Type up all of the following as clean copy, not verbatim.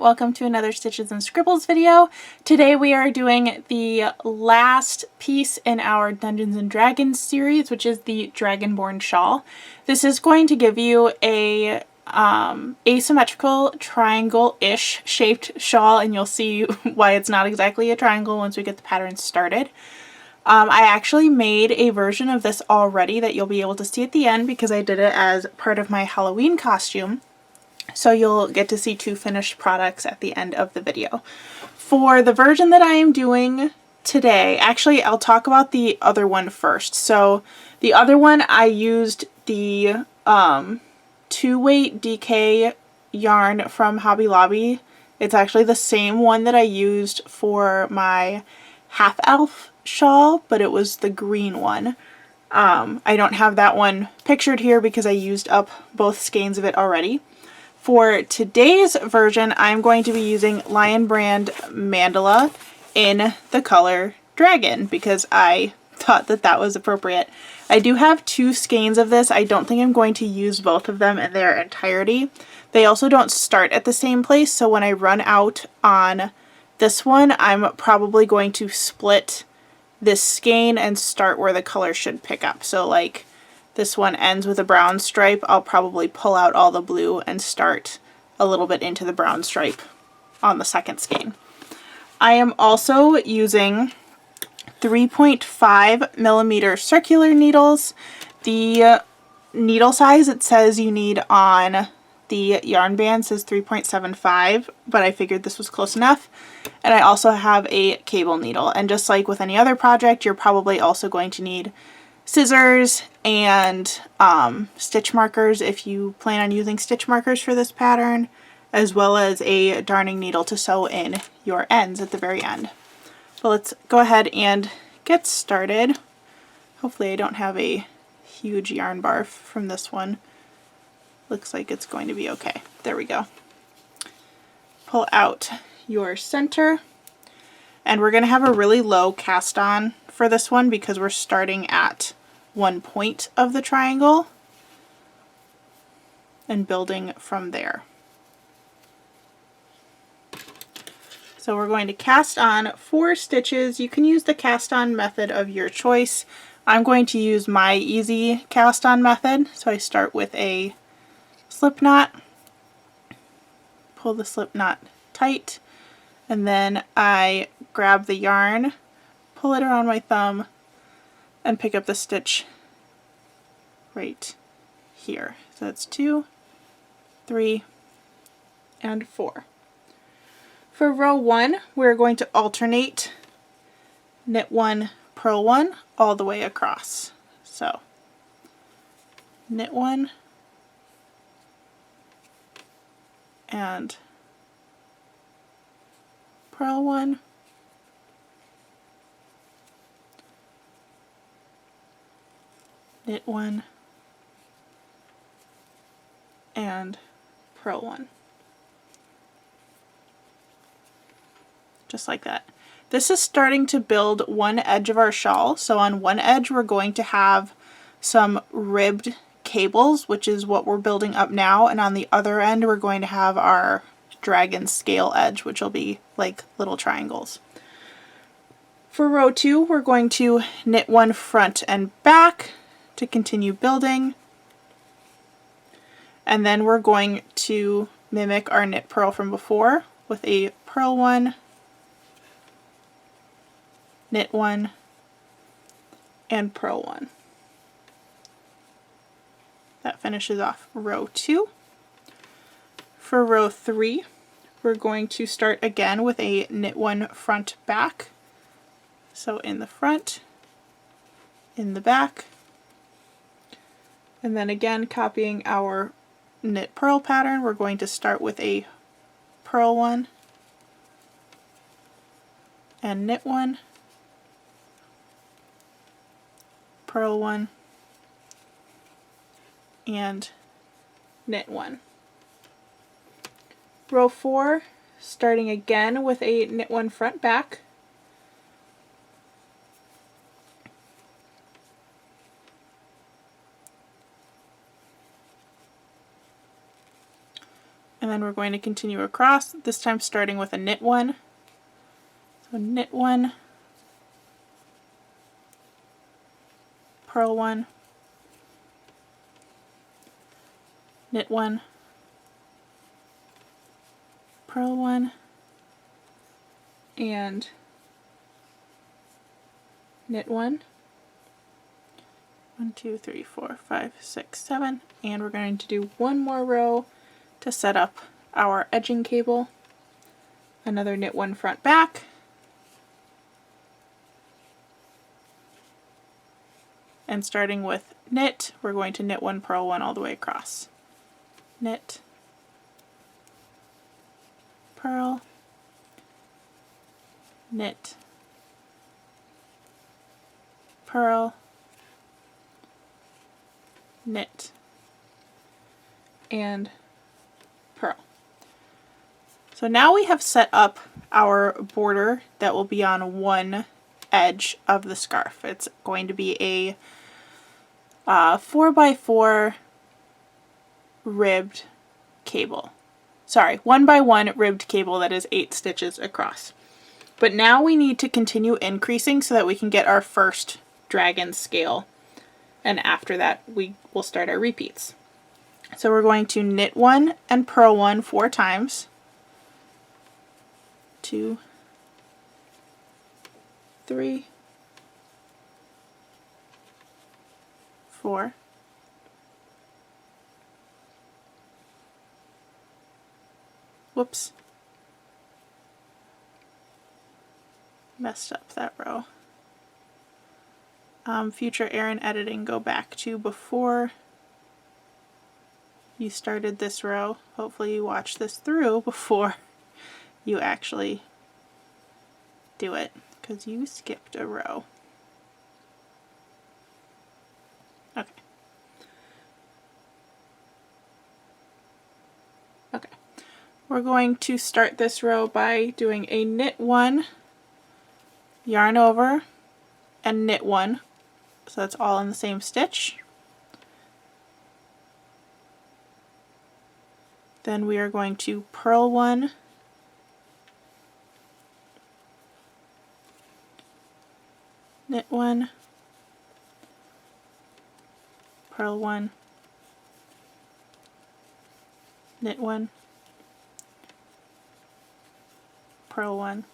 welcome to another Stitches and Scribbles video. Today we are doing the last piece in our Dungeons and Dragons series, which is the Dragonborn Shawl. This is going to give you a asymmetrical triangle-ish shaped shawl, and you'll see why it's not exactly a triangle once we get the pattern started. I actually made a version of this already that you'll be able to see at the end because I did it as part of my Halloween costume. So you'll get to see two finished products at the end of the video. For the version that I am doing today, actually I'll talk about the other one first. So the other one I used the 2-weight DK yarn from Hobby Lobby. It's actually the same one that I used for my half elf shawl, but it was the green one. I don't have that one pictured here because I used up both skeins of it already. For today's version, I'm going to be using Lion Brand Mandala in the color Dragon because I thought that that was appropriate. I do have two skeins of this. I don't think I'm going to use both of them in their entirety. They also don't start at the same place, so when I run out on this one, I'm probably going to split this skein and start where the color should pick up. So like this one ends with a brown stripe, I'll probably pull out all the blue and start a little bit into the brown stripe on the second skein. I am also using 3.5 millimeter circular needles. The needle size it says you need on the yarn band says 3.75, but I figured this was close enough. And I also have a cable needle. And just like with any other project, you're probably also going to need scissors and stitch markers if you plan on using stitch markers for this pattern, as well as a darning needle to sew in your ends at the very end. So let's go ahead and get started. Hopefully I don't have a huge yarn barf from this one. Looks like it's going to be okay. There we go. Pull out your center, and we're going to have a really low cast on for this one because we're starting at one point of the triangle and building from there. So we're going to cast on 4 stitches. You can use the cast on method of your choice. I'm going to use my easy cast on method. So I start with a slip knot, pull the slip knot tight, and then I grab the yarn, pull it around my thumb, and pick up the stitch right here. So that's 2, 3, and 4. For row 1, we're going to alternate knit 1, purl 1 all the way across. So knit 1 and purl 1, knit 1, and purl 1. Just like that. This is starting to build one edge of our shawl. So on one edge we're going to have some ribbed cables, which is what we're building up now, and on the other end we're going to have our dragon scale edge, which will be like little triangles. For row 2, we're going to knit 1 front and back to continue building, and then we're going to mimic our knit purl from before with a purl 1, knit 1, and purl 1. That finishes off row 2. For row 3, we're going to start again with a knit 1 front back. So in the front, in the back, and then again copying our knit purl pattern, we're going to start with a purl 1 and knit 1, purl 1, and knit 1. Row 4, starting again with a knit 1 front back, And then we're going to continue across, this time starting with a knit one. So knit one, purl one, knit one, purl one, and knit one. 1, 2, 3, 4, 5, 6, 7, and we're going to do one more row to set up our edging cable. Another knit one front back, and starting with knit, we're going to knit one, purl one all the way across. Knit, purl, knit, purl, knit, and purl. So now we have set up our border that will be on one edge of the scarf. It's going to be a 4x4 ribbed cable. Sorry, 1x1 ribbed cable that is 8 stitches across. But now we need to continue increasing so that we can get our first dragon scale. And after that, we will start our repeats. So we're going to knit one and purl one 4 times. 2, 3, 4, 'Whoops. Messed up that row. Future Erin editing, go back to before you started this row. Hopefully you watch this through before you actually do it, because you skipped a row. Okay. Okay. We're going to start this row by doing a knit one, yarn over, and knit one. So that's all in the same stitch. Then we are going to purl one, knit one, purl one, knit one, purl one,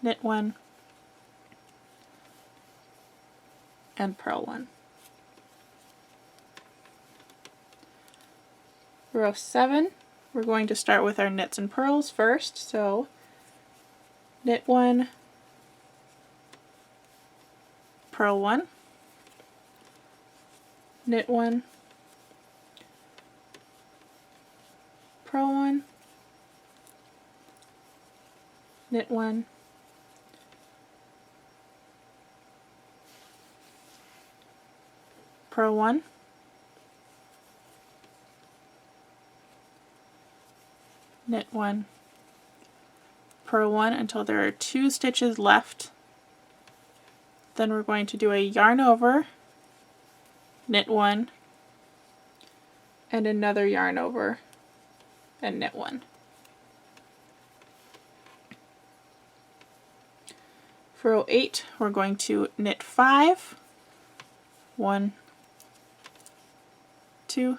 knit one, and purl one. Row 7, we're going to start with our knits and purls first. So knit one, purl one, knit one, purl one, knit one, purl one, knit one, purl one until there are 2 stitches left. Then we're going to do a yarn over, knit one, and another yarn over and knit one. For row 8, we're going to knit 5, 1, 2,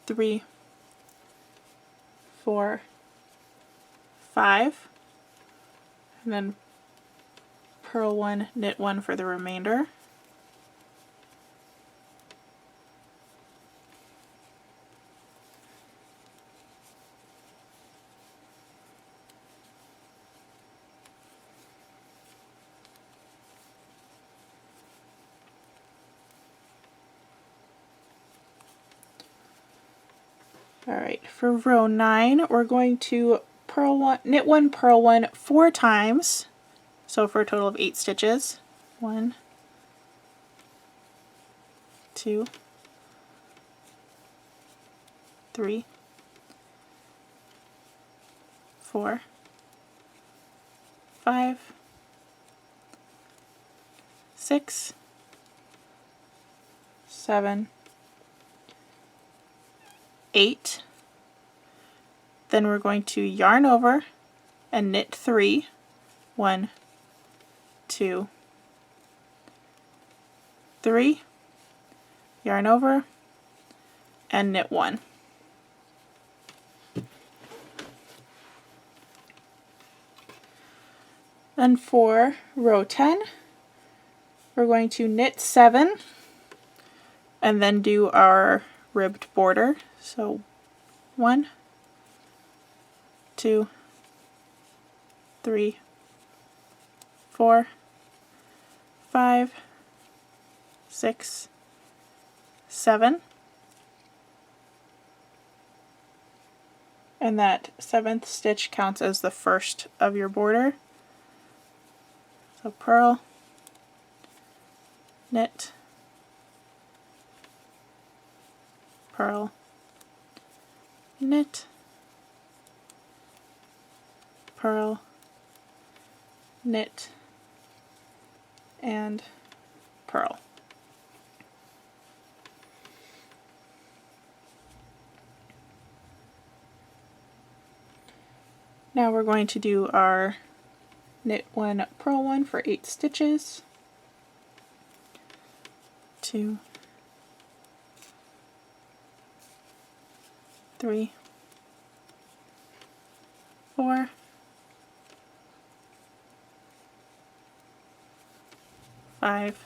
3, 4, 5, and then purl one, knit one for the remainder. Alright, for row 9, we're going to knit one, purl one 4 times, so for a total of 8 stitches. 1, 2, 3, 4, 5, 6, 7, 8. Then we're going to yarn over and knit 3. 1, 2, 3. Yarn over and knit 1. Then for row 10, we're going to knit 7 and then do our ribbed border. So 1, 2, 3, 4, 5, 6, 7. And that 7th stitch counts as the first of your border. So purl, knit, purl, knit, purl, knit, and purl. Now we're going to do our knit 1, purl 1 for 8 stitches. 2, 3, 4, 5,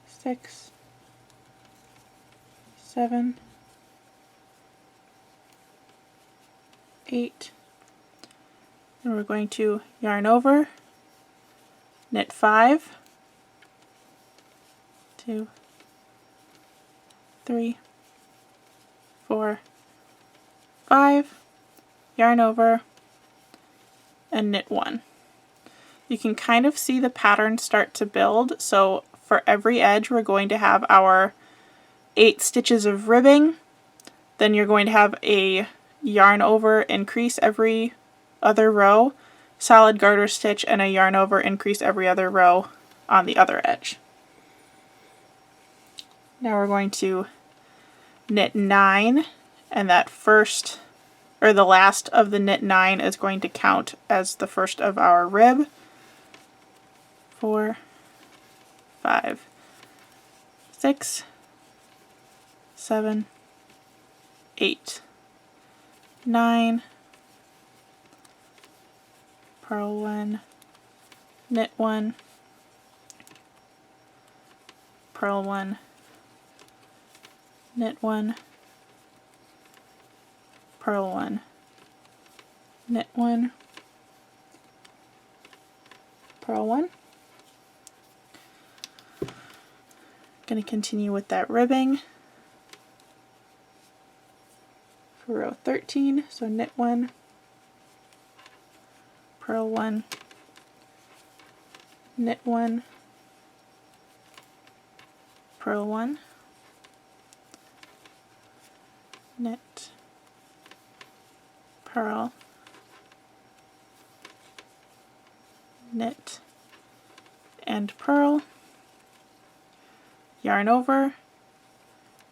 6, 7, 8, and we're going to yarn over, knit 5, 2, 3, 4, 5, yarn over, and knit 1. You can kind of see the pattern start to build, so for every edge we're going to have our 8 stitches of ribbing, then you're going to have a yarn over increase every other row, solid garter stitch, and a yarn over increase every other row on the other edge. Now we're going to knit 9, and that first, or the last of the knit 9 is going to count as the first of our rib. 4, 5, 6, 7, 8, 9, purl 1, knit 1, purl 1, knit 1, purl 1, knit 1, purl 1. Going to continue with that ribbing for row 13, so knit 1, purl 1, knit 1, purl 1, knit, purl, knit, and purl, yarn over,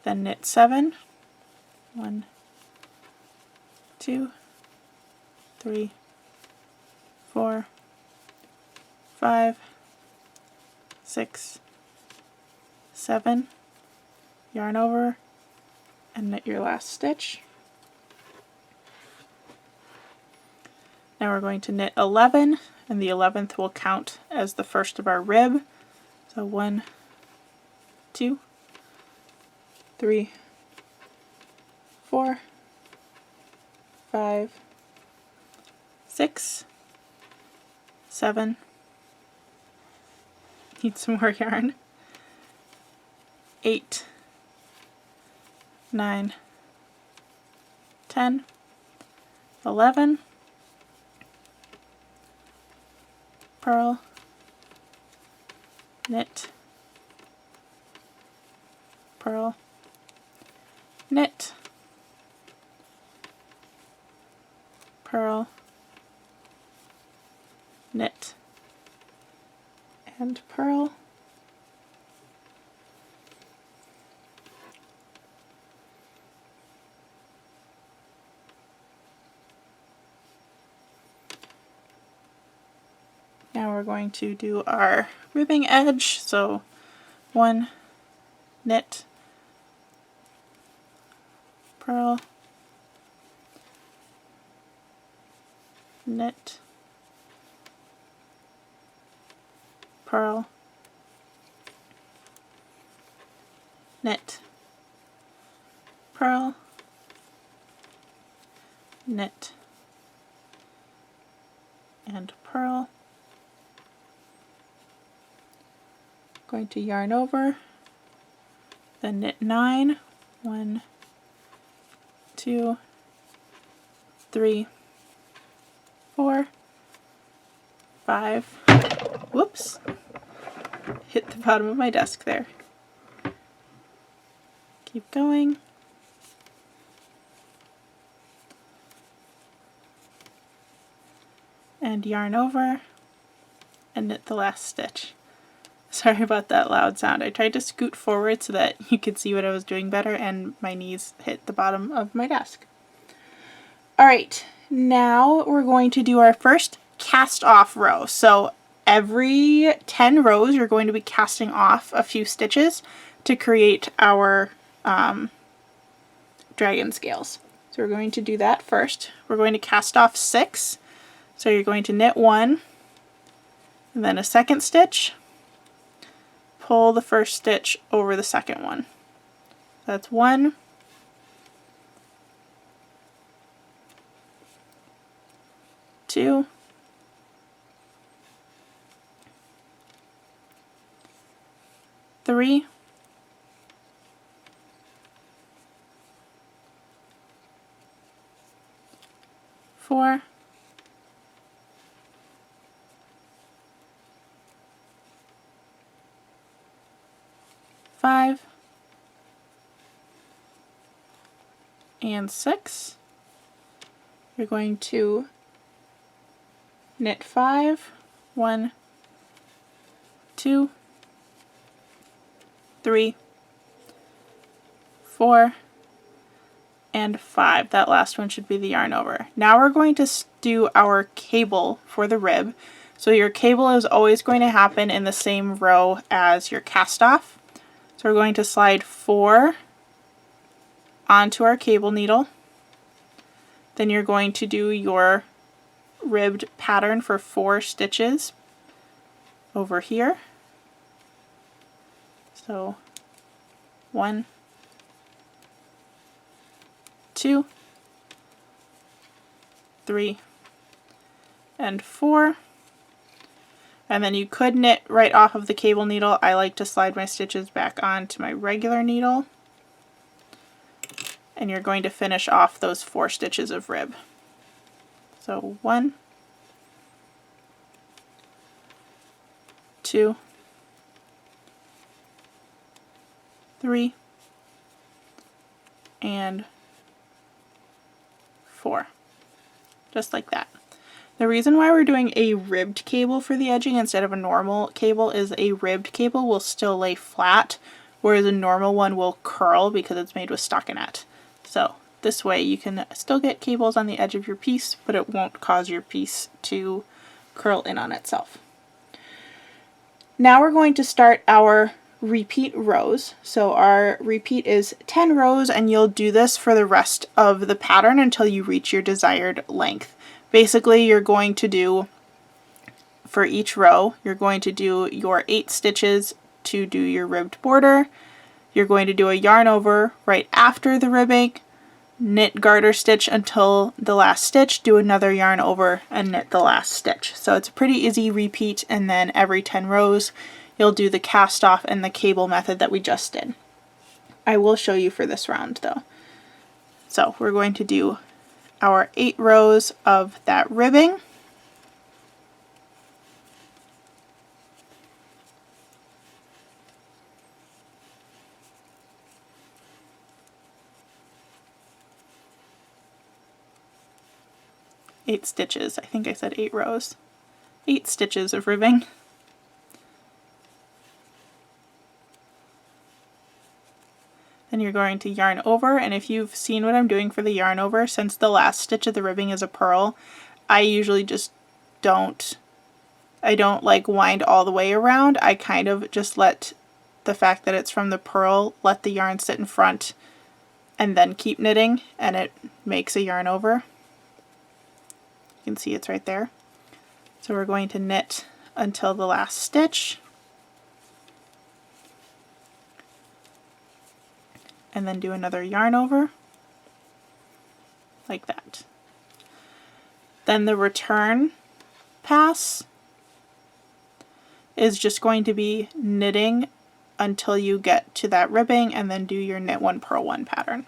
then knit 7, 1, 2, 3, 4, 5, 6, 7, yarn over, and knit your last stitch. Now we're going to knit 11, and the 11th will count as the first of our rib. So 1, 2, 3, 4, 5, 6, 7, need some more yarn, 8, 9, 10, 11, purl, knit, purl, knit, purl, knit, and purl. Now we're going to do our ribbing edge. So 1, knit, purl, knit, purl, knit, purl, knit, and purl. Going to yarn over, then knit 9, 1, 2, 3, 4, 5, whoops, hit the bottom of my desk there. Keep going. And yarn over and knit the last stitch. Sorry about that loud sound. I tried to scoot forward so that you could see what I was doing better, and my knees hit the bottom of my desk. Alright, now we're going to do our first cast off row. So every 10 rows you're going to be casting off a few stitches to create our dragon scales. So we're going to do that first. We're going to cast off 6. So you're going to knit 1 and then a second stitch, pull the first stitch over the second one. That's 1, 2, 3, 4, 5, and 6. You're going to knit 5, 1, 2, 3, 4, and 5. That last one should be the yarn over. Now we're going to do our cable for the rib. So your cable is always going to happen in the same row as your cast off. So we're going to slide 4 onto our cable needle. Then you're going to do your ribbed pattern for 4 stitches over here. So 1, 2, 3, and 4. And then you could knit right off of the cable needle. I like to slide my stitches back onto my regular needle. And you're going to finish off those 4 stitches of rib. So 1, 2, 3, and 4. Just like that. The reason why we're doing a ribbed cable for the edging instead of a normal cable is a ribbed cable will still lay flat, whereas a normal one will curl because it's made with stockinette. So this way you can still get cables on the edge of your piece, but it won't cause your piece to curl in on itself. Now we're going to start our repeat rows. So our repeat is 10 rows, and you'll do this for the rest of the pattern until you reach your desired length. Basically, you're going to do, for each row, you're going to do your 8 stitches to do your ribbed border. You're going to do a yarn over right after the ribbing, knit garter stitch until the last stitch, do another yarn over, and knit the last stitch. So it's a pretty easy repeat, and then every 10 rows you'll do the cast off and the cable method that we just did. I will show you for this round though. So we're going to do our 8 rows of that ribbing. Eight stitches. I think I said 8 rows. 8 stitches of ribbing. Then you're going to yarn over, and if you've seen what I'm doing for the yarn over, since the last stitch of the ribbing is a purl, I usually just don't I don't like wind all the way around. I kind of just let the fact that it's from the purl, let the yarn sit in front and then keep knitting, and it makes a yarn over. You can see it's right there. So we're going to knit until the last stitch, and then do another yarn over like that. Then the return pass is just going to be knitting until you get to that ribbing, and then do your knit one, purl one pattern.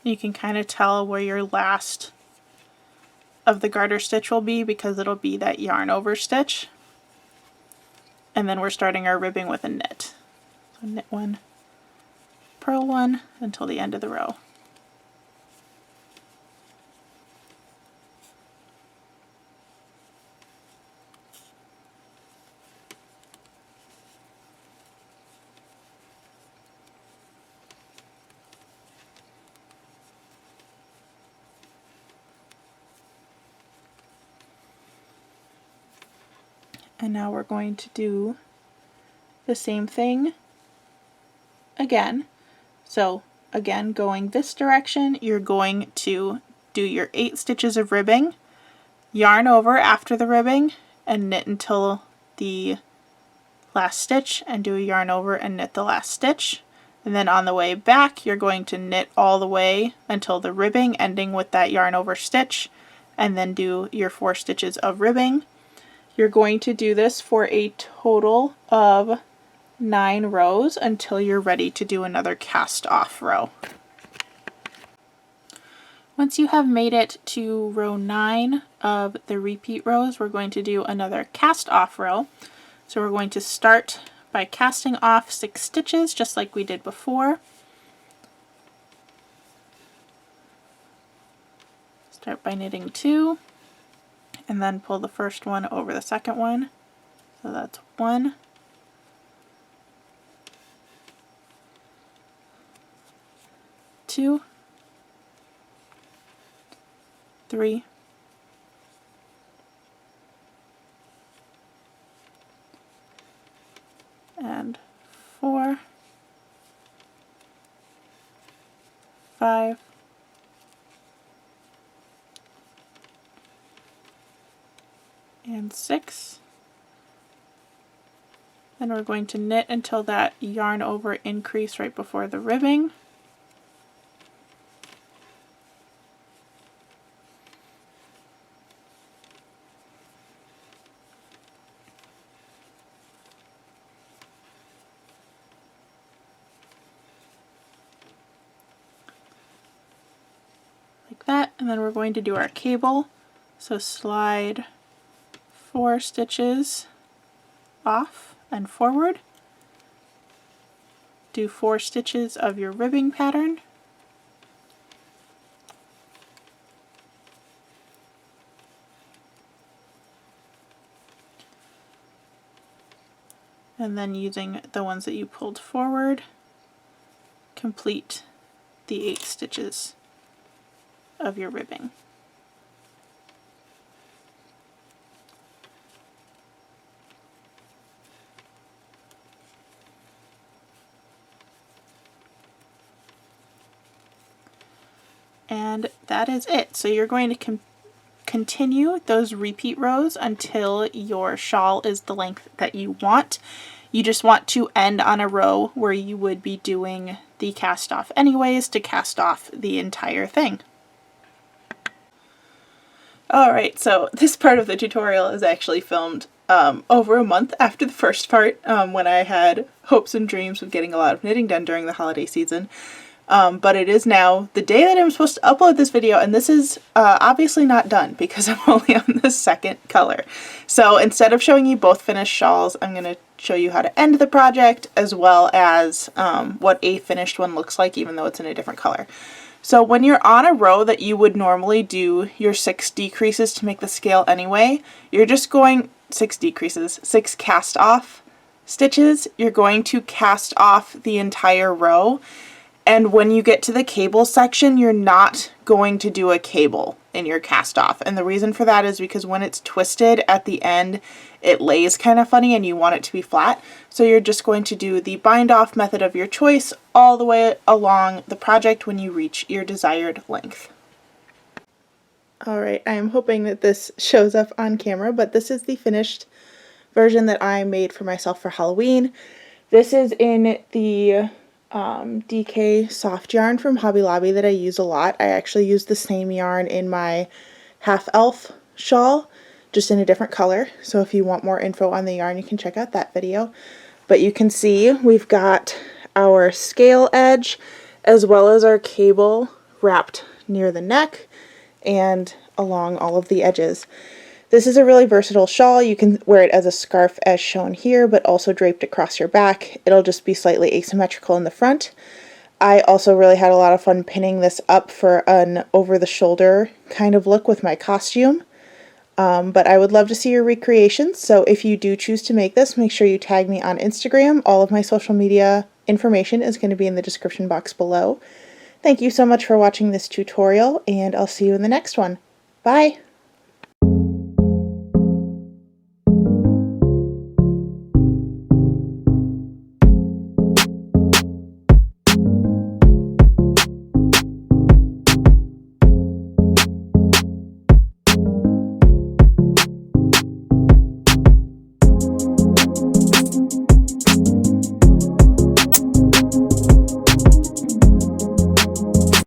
You can kind of tell where your last of the garter stitch will be because it'll be that yarn over stitch. And then we're starting our ribbing with a knit. So knit one, purl one until the end of the row. And now we're going to do the same thing again. So again, going this direction, you're going to do your 8 stitches of ribbing, yarn over after the ribbing, and knit until the last stitch, and do a yarn over and knit the last stitch. And then on the way back, you're going to knit all the way until the ribbing, ending with that yarn over stitch, and then do your 4 stitches of ribbing. You're going to do this for a total of 9 rows until you're ready to do another cast off row. Once you have made it to row 9 of the repeat rows, we're going to do another cast off row. So we're going to start by casting off 6 stitches just like we did before. Start by knitting 2. And then pull the first one over the second one. So that's 1, 2, 3, 4, 5, and 6. Then we're going to knit until that yarn over increase right before the ribbing. Like that, and then we're going to do our cable. So slide 4 stitches off and forward. Do 4 stitches of your ribbing pattern. And then using the ones that you pulled forward, complete the 8 stitches of your ribbing. And that is it. So you're going to continue those repeat rows until your shawl is the length that you want. You just want to end on a row where you would be doing the cast off anyways to cast off the entire thing. Alright, so this part of the tutorial is actually filmed over a month after the first part, when I had hopes and dreams of getting a lot of knitting done during the holiday season. But it is now the day that I'm supposed to upload this video, and this is obviously not done because I'm only on the second color. So instead of showing you both finished shawls, I'm going to show you how to end the project as well as what a finished one looks like, even though it's in a different color. So when you're on a row that you would normally do your 6 decreases to make the scale anyway, you're just going 6 decreases, 6 cast off stitches. You're going to cast off the entire row. And when you get to the cable section, you're not going to do a cable in your cast off. And the reason for that is because when it's twisted at the end, it lays kind of funny and you want it to be flat. So you're just going to do the bind off method of your choice all the way along the project when you reach your desired length. Alright, I am hoping that this shows up on camera, but this is the finished version that I made for myself for Halloween. This is in the DK soft yarn from Hobby Lobby that I use a lot. I actually use the same yarn in my half elf shawl, just in a different color. So if you want more info on the yarn, you can check out that video. But you can see we've got our scale edge as well as our cable wrapped near the neck and along all of the edges. This is a really versatile shawl. You can wear it as a scarf as shown here, but also draped across your back. It'll just be slightly asymmetrical in the front. I also really had a lot of fun pinning this up for an over-the-shoulder kind of look with my costume. But I would love to see your recreations, so if you do choose to make this, make sure you tag me on Instagram. All of my social media information is going to be in the description box below. Thank you so much for watching this tutorial, and I'll see you in the next one. Bye!